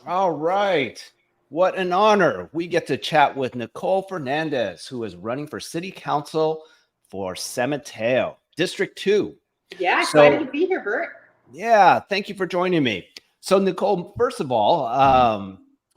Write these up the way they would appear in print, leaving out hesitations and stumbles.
All right. What an honor. We get to chat with Nicole Fernandez, who is running for city council for San Mateo, District 2. Yeah, excited to So, be here, Bert. yeah, thank you for joining me. So, Nicole, first of all,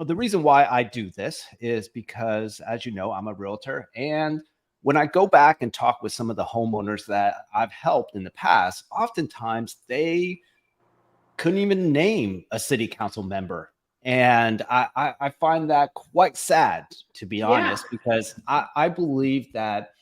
the reason why I do this is because, as you know, I'm a realtor. And when I go back and talk with some of the homeowners that I've helped in the past, oftentimes they couldn't even name a city council member. And I find that quite sad, to be Yeah, honest, because I believe that,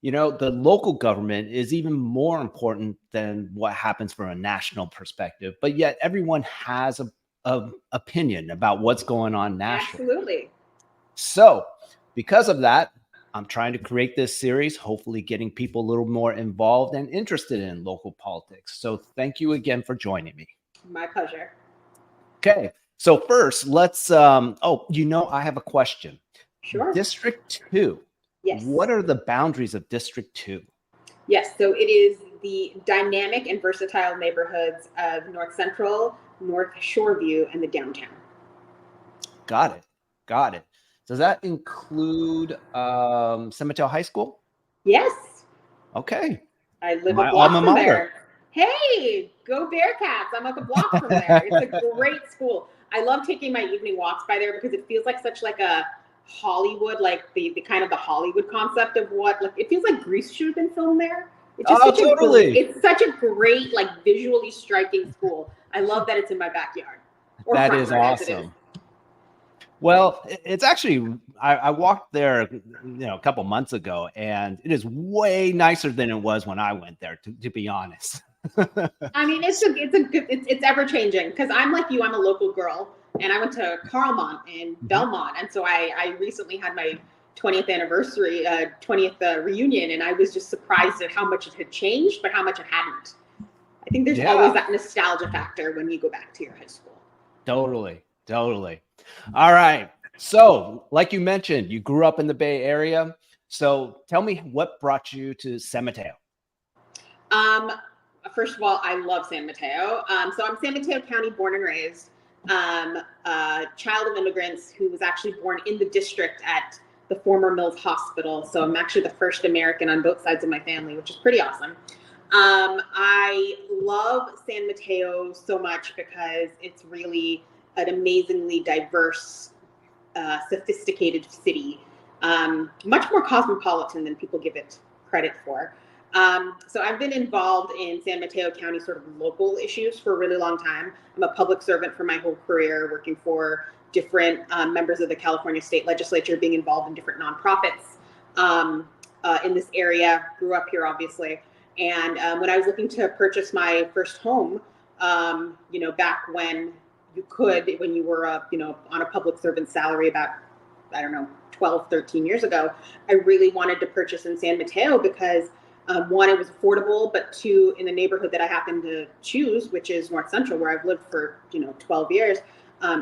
the local government is even more important than what happens from a national perspective. But yet everyone has a opinion about what's going on nationally. absolutely. So because of that, I'm trying to create this series, hopefully getting people a little more involved and interested in local politics. So thank you again for joining me. My pleasure. Okay. So first, let's I have a question. Sure. District 2. Yes. What are the boundaries of District 2? Yes. So it is the dynamic and versatile neighborhoods of North Central, North Shoreview, and the downtown. Got it. Got it. Does that include San Mateo High School? Yes. Okay. I live a My block alma from mater. there. Hey, go Bearcats. I'm like a block from there. It's a great school. I love taking my evening walks by there because it feels like such like a Hollywood, like the kind of the Hollywood concept of what like it feels like Grease should have been filmed there. It's just Oh, such a great totally. it's such a great like visually striking school. I love that it's in my backyard or That front is yard as it is. awesome. Well, it's actually I walked there, a couple months ago, and it is way nicer than it was when I went there. To be honest. I mean, it's a good it's ever changing because I'm like you. I'm a local girl, and I went to Carlmont and Mhm. Belmont, and so I recently had my 20th anniversary, 20th reunion, and I was just surprised at how much it had changed, but how much it hadn't. I think there's always Yeah, that nostalgia factor when you go back to your high school. totally, totally. All right. So, like you mentioned, you grew up in the Bay Area. So, tell me what brought you to San Mateo. Um, First of all, I love San Mateo. So I'm San Mateo County born and raised. A child of immigrants who was actually born in the district at the former Mills Hospital. So I'm actually the first American on both sides of my family, which is pretty awesome. I love San Mateo so much because it's really an amazingly diverse, sophisticated city, much more cosmopolitan than people give it credit for. So I've been involved in San Mateo County sort of local issues for a really long time. I'm a public servant for my whole career, working for different members of the California state legislature, being involved in different nonprofits in this area. Grew up here, obviously. And when I was looking to purchase my first home, back when you were, on a public servant salary about, I don't know, 12, 13 years ago, I really wanted to purchase in San Mateo because one, it was affordable, but two, in the neighborhood that I happened to choose, which is North Central, where I've lived for 12 years,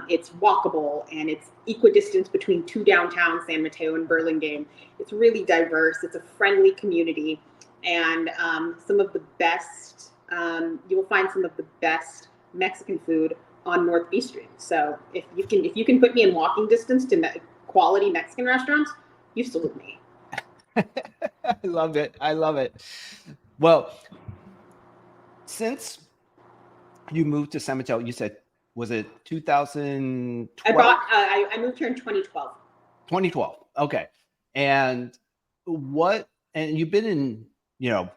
it's walkable and it's equidistant between two downtowns, San Mateo and Burlingame. It's really diverse. It's a friendly community, and some of the best. You will find some of the best Mexican food on North B Street. So if you can put me in walking distance to quality Mexican restaurants, you salute me. I love it. I love it. Well, since you moved to San Mateo, you said, was it I 2012? bought. I moved here in 2012. 2012. Okay. And and you've been in,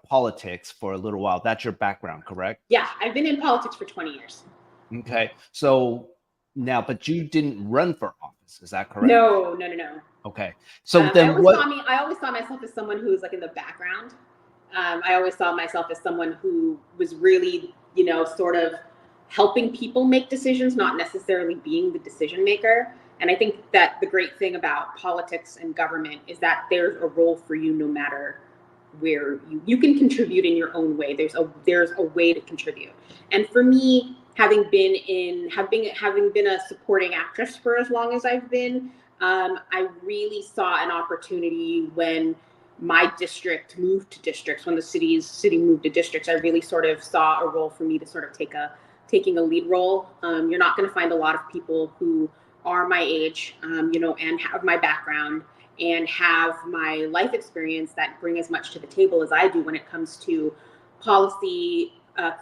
politics for a little while. That's your background, correct? Yeah, I've been in politics for 20 years. Okay. So now, but you didn't run for office. Is that correct? No, no, no, no. Okay. So then what? I always saw myself as someone who was like in the background. I always saw myself as someone who was really, sort of helping people make decisions, not necessarily being the decision maker. And I think that the great thing about politics and government is that there's a role for you no matter where you can contribute in your own way. There's a way to contribute. And for me, having been a supporting actress for as long as I've been, I really saw an opportunity when my district moved to districts, when the city moved to districts. I really sort of saw a role for me to sort of take taking a lead role. You're not going to find a lot of people who are my age, and have my background and have my life experience that bring as much to the table as I do when it comes to policy,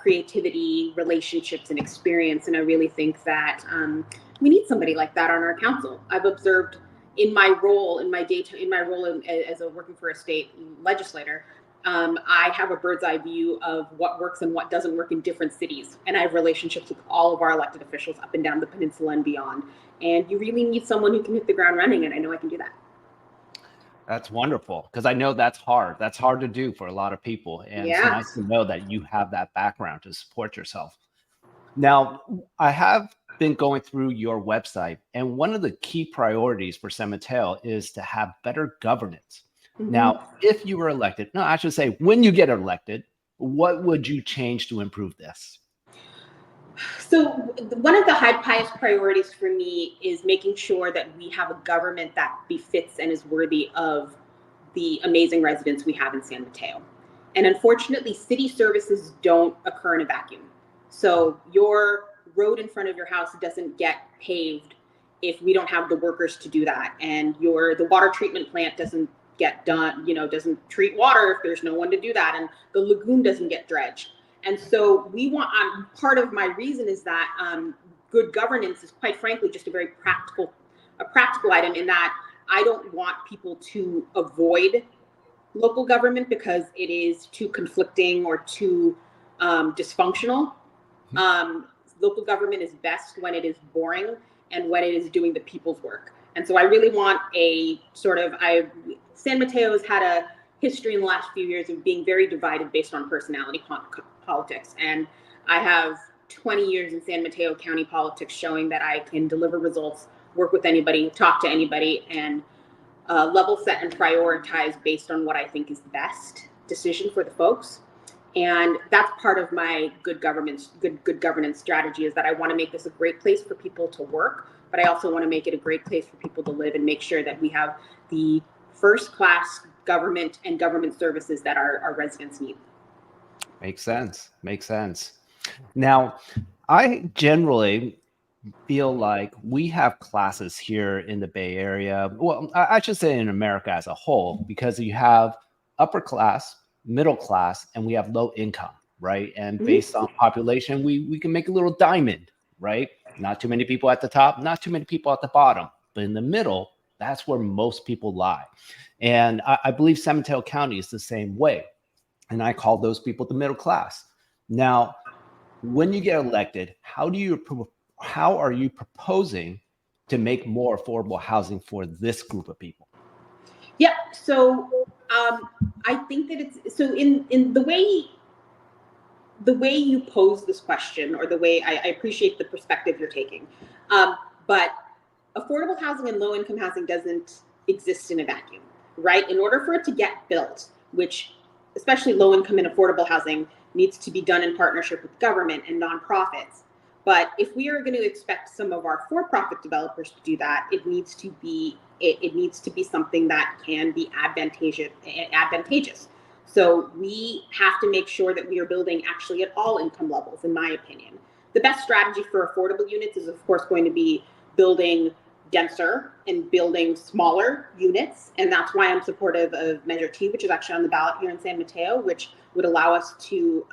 creativity, relationships, and experience. And I really think that we need somebody like that on our council. I've observed in my role, as a working for a state legislator, I have a bird's eye view of what works and what doesn't work in different cities. And I have relationships with all of our elected officials up and down the peninsula and beyond. And you really need someone who can hit the ground running. And I know I can do that. That's wonderful, because I know that's hard. That's hard to do for a lot of people. And it's nice to know that you have that background to support yourself. Now, I have been going through your website, and one of the key priorities for San Mateo is to have better governance. Mm-hmm. Now, if you were elected, no, I should say, when you get elected, what would you change to improve this? So one of the highest priorities for me is making sure that we have a government that befits and is worthy of the amazing residents we have in San Mateo. And unfortunately, city services don't occur in a vacuum. So your road in front of your house doesn't get paved if we don't have the workers to do that. And the water treatment plant doesn't get done, doesn't treat water if there's no one to do that. And the lagoon doesn't get dredged. And so part of my reason is that good governance is, quite frankly, just a very practical item, in that I don't want people to avoid local government because it is too conflicting or too dysfunctional. Local government is best when it is boring and when it is doing the people's work. And so I really want San Mateo has had a history in the last few years of being very divided based on personality politics. And I have 20 years in San Mateo County politics showing that I can deliver results, work with anybody, talk to anybody, and level set and prioritize based on what I think is the best decision for the folks. And that's part of my good governance strategy, is that I want to make this a great place for people to work, but I also want to make it a great place for people to live and make sure that we have the first class government and government services that our residents need. Makes sense. Now, I generally feel like we have classes here in the Bay Area. Well, I should say in America as a whole, because you have upper class, middle class, and we have low income, right? And based on population, we can make a little diamond, right? Not too many people at the top, not too many people at the bottom, but in the middle, that's where most people lie. And I believe San Mateo County is the same way. And I call those people the middle class. Now, when you get elected, how are you proposing to make more affordable housing for this group of people? Yeah, so I think that it's so in the way you pose this question, or the way I appreciate the perspective you're taking, but affordable housing and low income housing doesn't exist in a vacuum, right? In order for it to get built, which especially low income and affordable housing needs to be done in partnership with government and nonprofits. But if we are going to expect some of our for-profit developers to do that, it needs to be something that can be advantageous. So we have to make sure that we are building actually at all income levels, in my opinion. The best strategy for affordable units is, of course, going to be building denser and building smaller units. And that's why I'm supportive of Measure T, which is actually on the ballot here in San Mateo, which would allow us to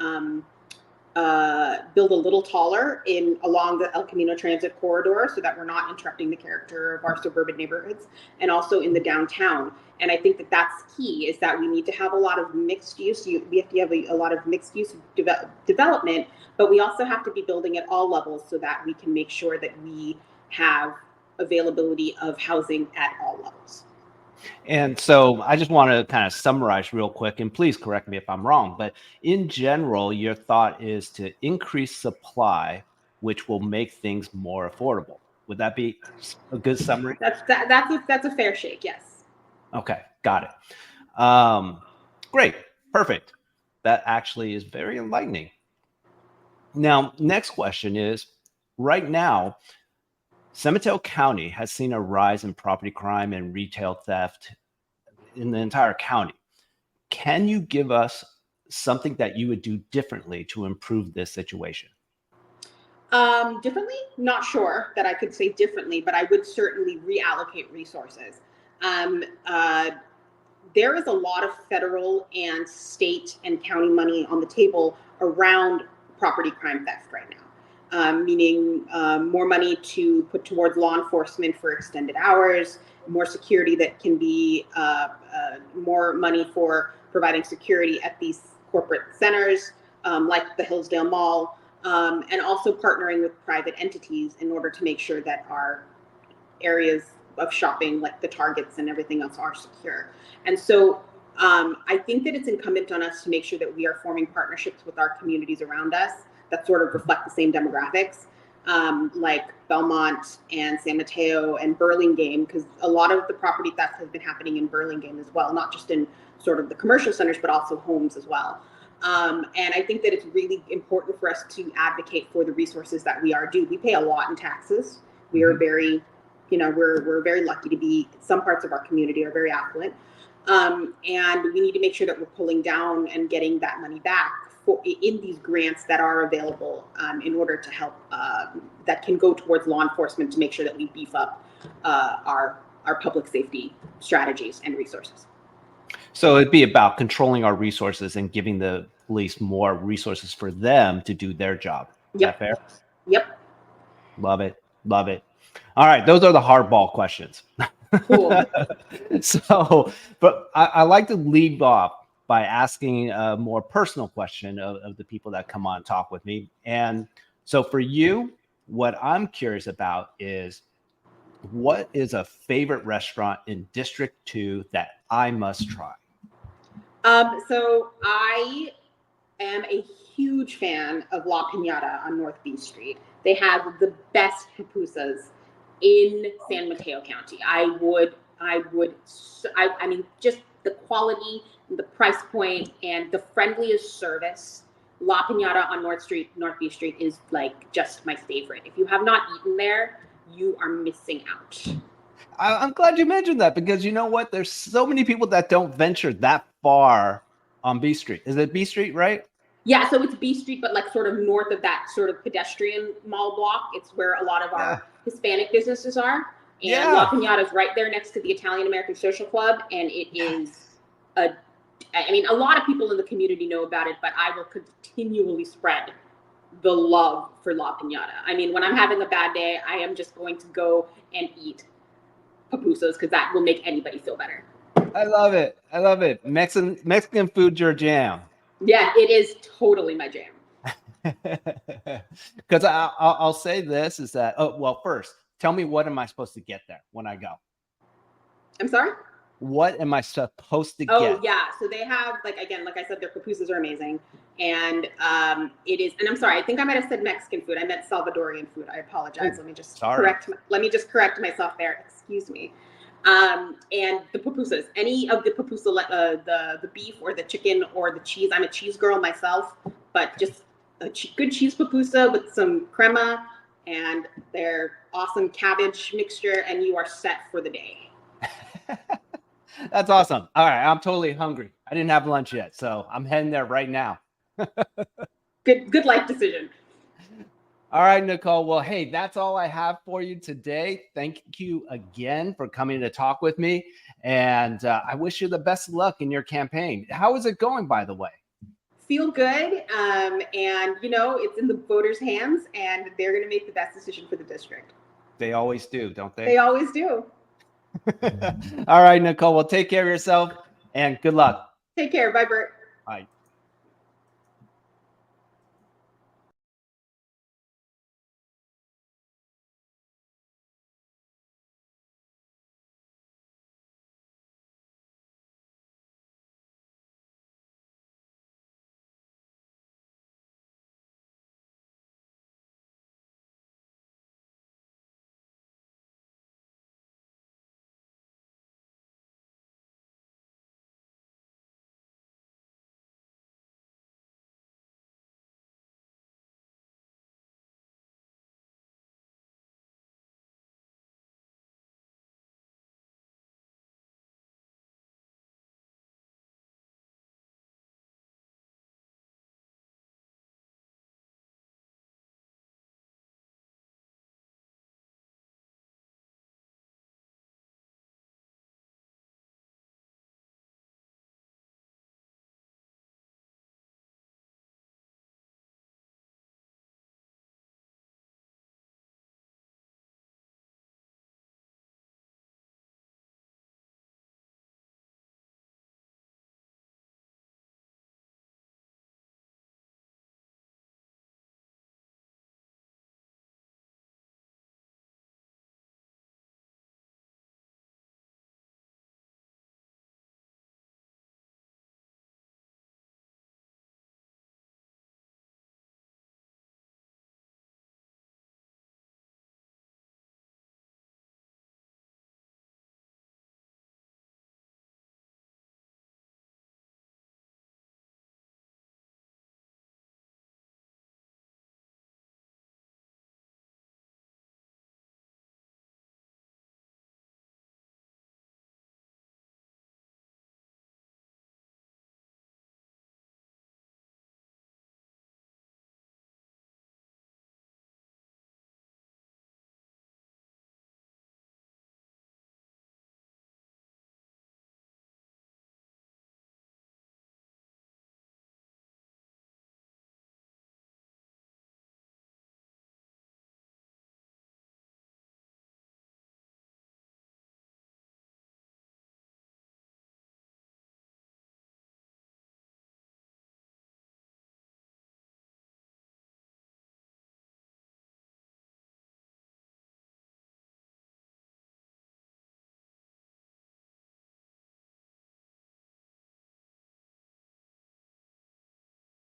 build a little taller along the El Camino Transit Corridor, so that we're not interrupting the character of our suburban neighborhoods, and also in the downtown. And I think that that's key, is that we need to have a lot of mixed use. We have to have a lot of mixed use development, but we also have to be building at all levels so that we can make sure that we have availability of housing at all levels. And so I just want to kind of summarize real quick, and please correct me if I'm wrong, but in general, your thought is to increase supply, which will make things more affordable. Would that be a good summary? That's a fair shake, yes. Okay, got it. Great, perfect. That actually is very enlightening. Now, next question is, right now, San Mateo County has seen a rise in property crime and retail theft in the entire county. Can you give us something that you would do differently to improve this situation? Differently, not sure that I could say differently, but I would certainly reallocate resources. Um, uh, there is a lot of federal and state and county money on the table around property crime theft right now, meaning more money to put towards law enforcement for extended hours, more security that can be more money for providing security at these corporate centers like the Hillsdale Mall, and also partnering with private entities in order to make sure that our areas of shopping, like the Targets and everything else, are secure. And so I think that it's incumbent on us to make sure that we are forming partnerships with our communities around us that sort of reflect the same demographics, like Belmont and San Mateo and Burlingame, because a lot of the property theft has been happening in Burlingame as well, not just in sort of the commercial centers, but also homes as well. And I think that it's really important for us to advocate for the resources that we are due. We pay a lot in taxes. We are very, we're very lucky to be, some parts of our community are very affluent. And we need to make sure that we're pulling down and getting that money back in these grants that are available in order to help, that can go towards law enforcement to make sure that we beef up our public safety strategies and resources. So it'd be about controlling our resources and giving the police more resources for them to do their job. Is that fair? Yep. Love it. Love it. All right. Those are the hardball questions. Cool. So, but I like to lead off by asking a more personal question of the people that come on and talk with me. And so for you, what I'm curious about is, what is a favorite restaurant in District 2 that I must try? So I am a huge fan of La Piñata on North B Street. They have the best pupusas in San Mateo County. I mean, just the quality, the price point, and the friendliest service. La Piñata on North B Street is like just my favorite. If you have not eaten there, you are missing out. I'm glad you mentioned that, because you know what? There's so many people that don't venture that far on B Street. Is it B Street, right? Yeah, so it's B Street, but like sort of north of that sort of pedestrian mall block. It's where a lot of our Hispanic businesses are. And La Piñata is right there next to the Italian American Social Club. And it is I mean, a lot of people in the community know about it, but I will continually spread the love for La Piñata. I mean, when I'm having a bad day, I am just going to go and eat pupusas because that will make anybody feel better. I love it. I love it. Mexican food, your jam. Yeah, it is totally my jam. Because I'll say this is that, well, first, tell me, what am I supposed to get there when I go? I'm sorry? What am I supposed to get? Oh, yeah. So they have, like I said, their pupusas are amazing. And it is, and I'm sorry, I think I might have said Mexican food. I meant Salvadorian food. I apologize. Let me just correct myself there. Excuse me. And the pupusas, any of the pupusa, the beef or the chicken or the cheese. I'm a cheese girl myself, but just a good cheese pupusa with some crema and their awesome cabbage mixture, and you are set for the day. That's awesome. All right, I'm totally hungry. I didn't have lunch yet, so I'm heading there right now. Good life decision. All right, Nicole. Well, hey, that's all I have for you today. Thank you again for coming to talk with me. And I wish you the best of luck in your campaign. How is it going, by the way? Feel good. And, it's in the voters' hands, and they're going to make the best decision for the district. They always do, don't they? They always do. All right, Nicole. Well, take care of yourself and good luck. Take care. Bye, Bert. Bye.